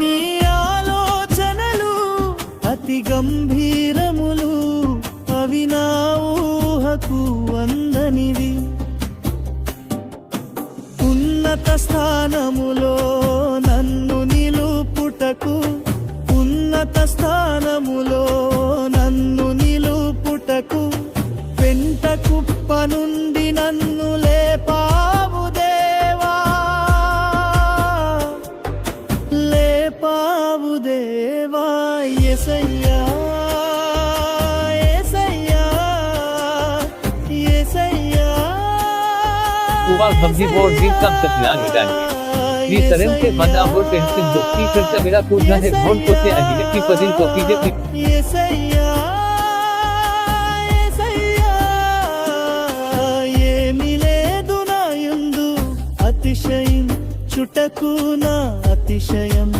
నీ ఆలోచనలు అతి గంభీరములు, అవి నా ఊహకు అందనివి. ఉన్నత స్థానములో నన్ను నిలుపుటకు, ఉన్నత స్థానములో నన్ను నిలుపుటకు, పెంట కుప్ప నుండి నన్ను లేపావు దేవా, లేపావు దేవా. యేసయ్యా యేసయ్యా యేసయ్యా. Uwag mag-give come sa pinag-ilan. Ni sarem ke banda ho tension do ki karta mera kudna hai bhon kote agility padin ko pide యేసయ్యా యేసయ్యా. ఏమీ లేదు నా యందు అతిశయించుటకు నా అతిశయం.